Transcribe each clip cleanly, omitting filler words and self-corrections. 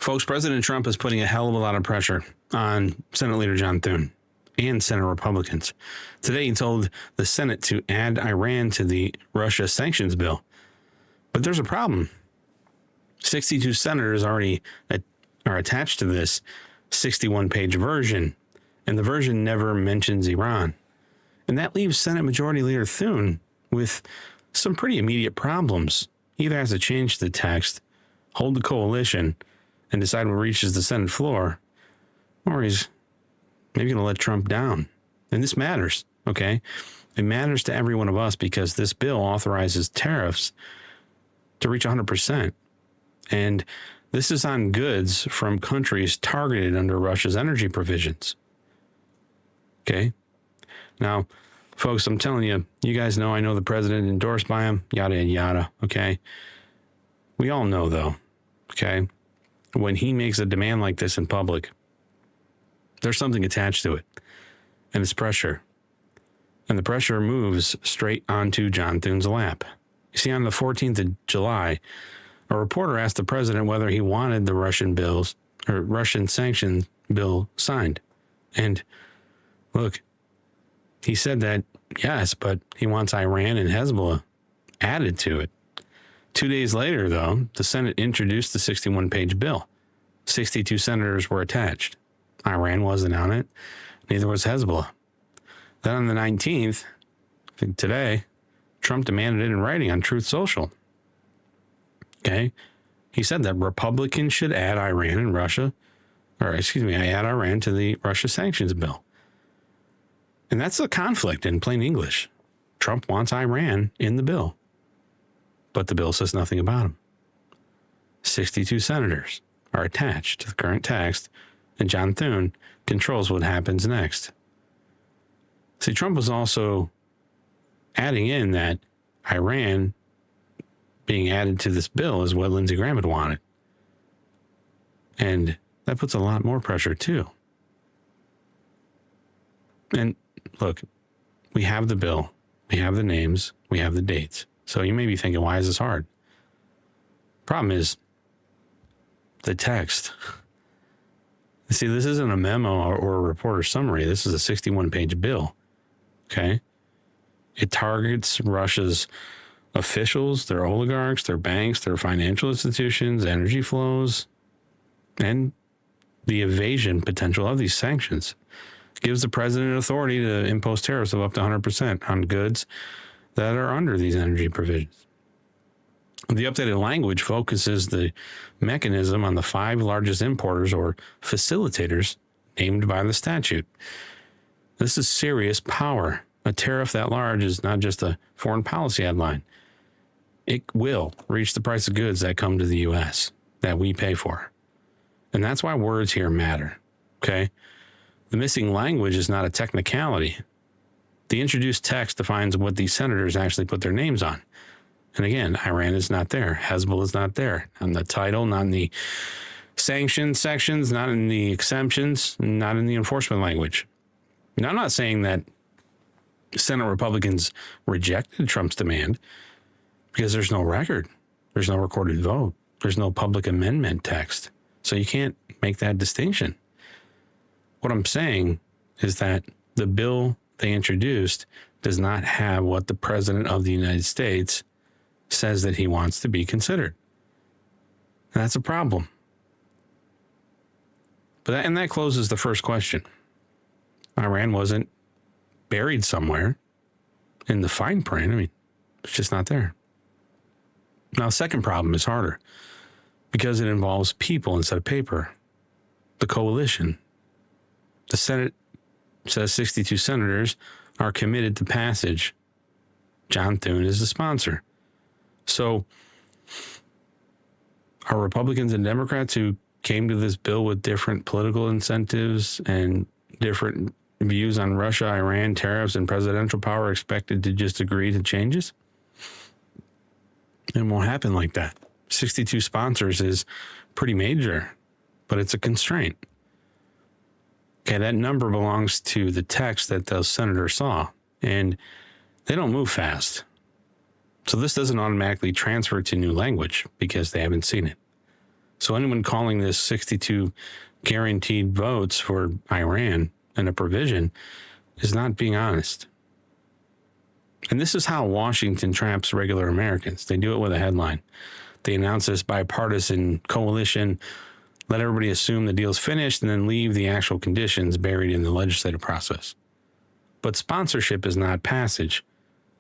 Folks, President Trump is putting a hell of a lot of pressure on Senate Leader John Thune and Senate Republicans. Today, he told the Senate to add Iran to the Russia sanctions bill. But there's a problem. 62 senators already are attached to this 61-page version, and the version never mentions Iran. And that leaves Senate Majority Leader Thune with some pretty immediate problems. He either has to change the text, hold the coalition, and decide what reaches the Senate floor, or he's maybe going to let Trump down. And this matters, okay? It matters to every one of us because this bill authorizes tariffs to reach 100%. And this is on goods from countries targeted under Russia's energy provisions. Okay? Now, folks, I'm telling you, you guys know I know the president endorsed by him, yada, yada, okay? We all know, though, okay? When he makes a demand like this in public, there's something attached to it, and it's pressure. And the pressure moves straight onto John Thune's lap. You see, on the 14th of July, a reporter asked the president whether he wanted the Russian sanctions bill signed. And look, he said that, yes, but he wants Iran and Hezbollah added to it. 2 days later, though, the Senate introduced the 61-page bill. 62 senators were attached. Iran wasn't on it. Neither was Hezbollah. Then on the 19th, I think today, Trump demanded it in writing on Truth Social. Okay? He said that Republicans should add Iran to the Russia sanctions bill. And that's a conflict in plain English. Trump wants Iran in the bill, but the bill says nothing about him. 62 senators are attached to the current text, and John Thune controls what happens next. See, Trump was also adding in that Iran being added to this bill is what Lindsey Graham had wanted. And that puts a lot more pressure, too. And look, we have the bill, we have the names, we have the dates. So you may be thinking, why is this hard? Problem is the text. See, this isn't a memo or a reporter summary. This is a 61-page bill. Okay? It targets Russia's officials, their oligarchs, their banks, their financial institutions, energy flows, and the evasion potential of these sanctions. It gives the president authority to impose tariffs of up to 100% on goods that are under these energy provisions. The updated language focuses the mechanism on the 5 largest importers or facilitators named by the statute. This is serious power. A tariff that large is not just a foreign policy headline. It will reach the price of goods that come to the U.S. that we pay for. And that's why words here matter, okay? The missing language is not a technicality. The introduced text defines what these senators actually put their names on. And again, Iran is not there. Hezbollah is not there. On the title, not in the sanctions sections, not in the exemptions, not in the enforcement language. Now, I'm not saying that Senate Republicans rejected Trump's demand because there's no record. There's no recorded vote. There's no public amendment text. So you can't make that distinction. What I'm saying is that the bill they introduced does not have what the President of the United States says that he wants to be considered. And that's a problem. And that closes the first question. Iran wasn't buried somewhere in the fine print. I mean, it's just not there. Now, the second problem is harder because it involves people instead of paper. The coalition. The Senate says 62 senators are committed to passage. John Thune is the sponsor. So are Republicans and Democrats who came to this bill with different political incentives and different views on Russia, Iran, tariffs, and presidential power expected to just agree to changes? It won't happen like that. 62 sponsors is pretty major, but it's a constraint. Okay, that number belongs to the text that those senators saw, and they don't move fast. So this doesn't automatically transfer to new language because they haven't seen it. So anyone calling this 62 guaranteed votes for Iran and a provision is not being honest. And this is how Washington traps regular Americans. They do it with a headline. They announce this bipartisan coalition, let everybody assume the deal's finished, and then leave the actual conditions buried in the legislative process. But sponsorship is not passage,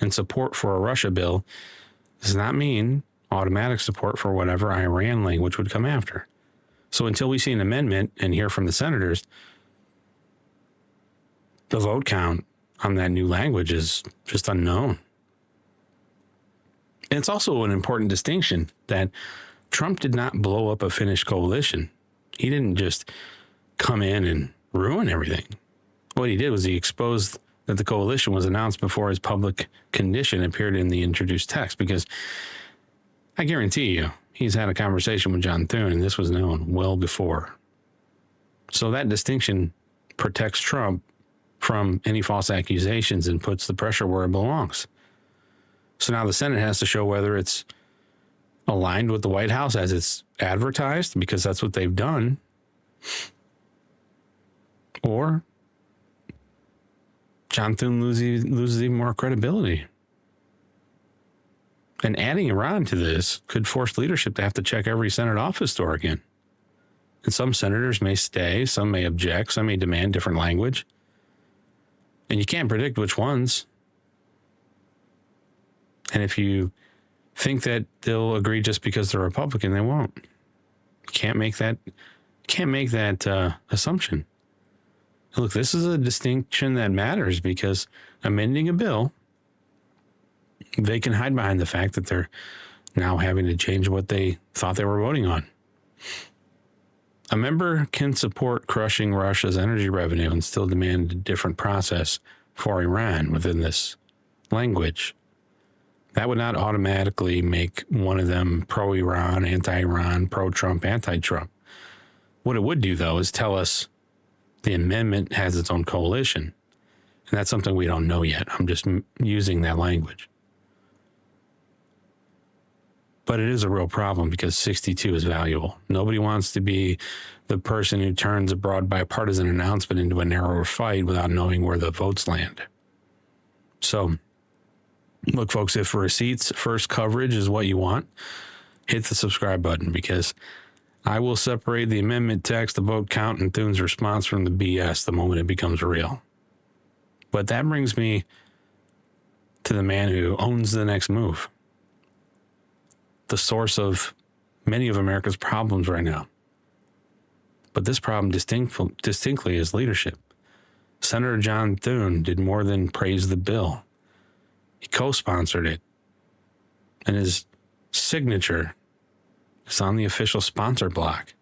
and support for a Russia bill does not mean automatic support for whatever Iran language would come after. So until we see an amendment and hear from the senators, the vote count on that new language is just unknown. And it's also an important distinction that Trump did not blow up a finished coalition. He didn't just come in and ruin everything. What he did was he exposed that the coalition was announced before his public condition appeared in the introduced text, because I guarantee you he's had a conversation with John Thune, and this was known well before. So that distinction protects Trump from any false accusations and puts the pressure where it belongs. So now the Senate has to show whether it's aligned with the White House as it's advertised, because that's what they've done, or John Thune loses even more credibility. And adding Iran to this could force leadership to have to check every Senate office door again. And some senators may stay, some may object, some may demand different language. And you can't predict which ones. And if you think that they'll agree just because they're Republican, they won't. You can't make that assumption. Look, this is a distinction that matters, because amending a bill, they can hide behind the fact that they're now having to change what they thought they were voting on. A member can support crushing Russia's energy revenue and still demand a different process for Iran within this language. That would not automatically make one of them pro-Iran, anti-Iran, pro-Trump, anti-Trump. What it would do, though, is tell us the amendment has its own coalition. And that's something we don't know yet. I'm just using that language. But it is a real problem, because 62 is valuable. Nobody wants to be the person who turns a broad bipartisan announcement into a narrower fight without knowing where the votes land. So, look, folks, if receipts first coverage is what you want, hit the subscribe button, because I will separate the amendment text, the vote count, and Thune's response from the BS the moment it becomes real. But that brings me to the man who owns the next move, the source of many of America's problems right now. But this problem distinctly is leadership. Senator John Thune did more than praise the bill. He co-sponsored it, and his signature is on the official sponsor block.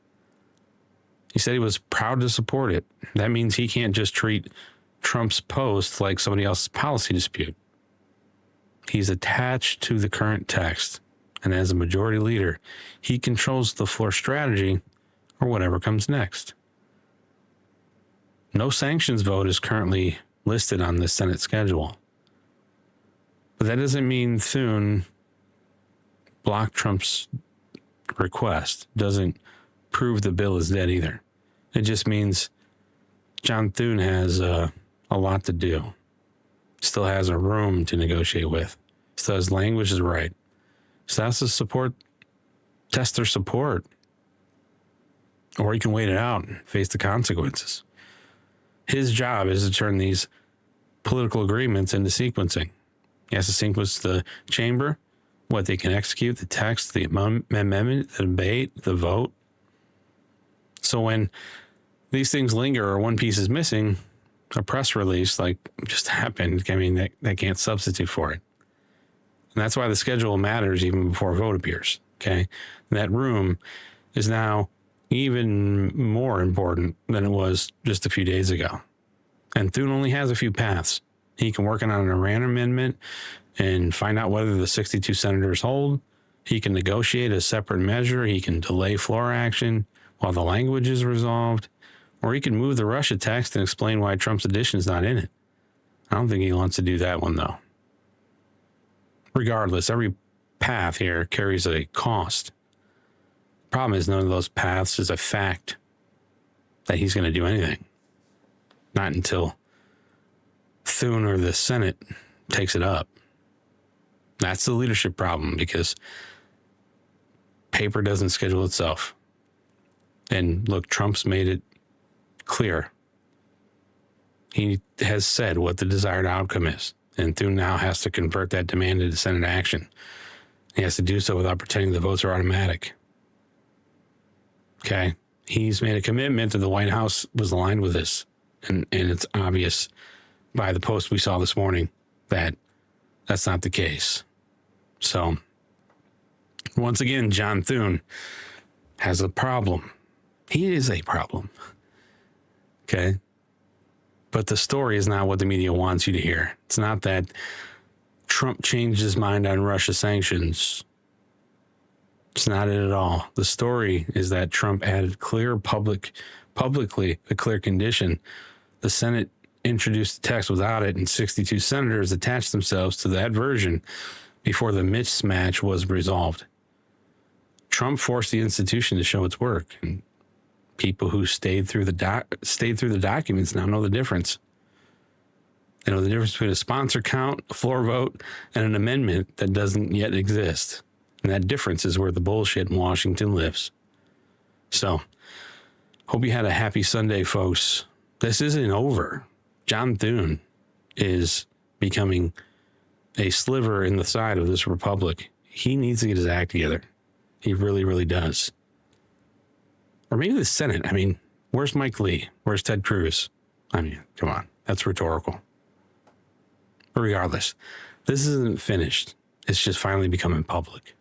He said he was proud to support it. That means he can't just treat Trump's post like somebody else's policy dispute. He's attached to the current text, and as a majority leader, he controls the floor strategy or whatever comes next. No sanctions vote is currently listed on the Senate schedule. But that doesn't mean Thune blocked Trump's request. Doesn't prove the bill is dead either. It just means John Thune has a lot to do. Still has a room to negotiate with. Still has language is right. Still has to test their support. Or he can wait it out and face the consequences. His job is to turn these political agreements into sequencing. He has to sequence the chamber, what they can execute, the text, the amendment, the debate, the vote. So when these things linger or one piece is missing, a press release like just happened, I mean, that can't substitute for it. And that's why the schedule matters even before a vote appears, okay? That room is now even more important than it was just a few days ago. And Thune only has a few paths. He can work on an Iran amendment and find out whether the 62 senators hold. He can negotiate a separate measure. He can delay floor action while the language is resolved. Or he can move the Russia text and explain why Trump's addition is not in it. I don't think he wants to do that one, though. Regardless, every path here carries a cost. Problem is, none of those paths is a fact that he's going to do anything. Not until Thune or the Senate takes it up. That's the leadership problem, because paper doesn't schedule itself. And look, Trump's made it clear. He has said what the desired outcome is. And Thune now has to convert that demand into Senate action. He has to do so without pretending the votes are automatic. Okay? He's made a commitment, and the White House was aligned with this. And it's obvious by the post we saw this morning that that's not the case. So, once again, John Thune has a problem. He is a problem. Okay? But the story is not what the media wants you to hear. It's not that Trump changed his mind on Russia sanctions. It's not it at all. The story is that Trump added publicly a clear condition. The Senate introduced the text without it, and 62 senators attached themselves to that version before the mismatch was resolved. Trump forced the institution to show its work, and people who stayed through the documents now know the difference. They know the difference between a sponsor count, a floor vote, and an amendment that doesn't yet exist. And that difference is where the bullshit in Washington lives. So, hope you had a happy Sunday, folks. This isn't over. John Thune is becoming a sliver in the side of this republic. He needs to get his act together. He really, really does. Or maybe the Senate. I mean, where's Mike Lee? Where's Ted Cruz? I mean, come on. That's rhetorical. But regardless, this isn't finished. It's just finally becoming public.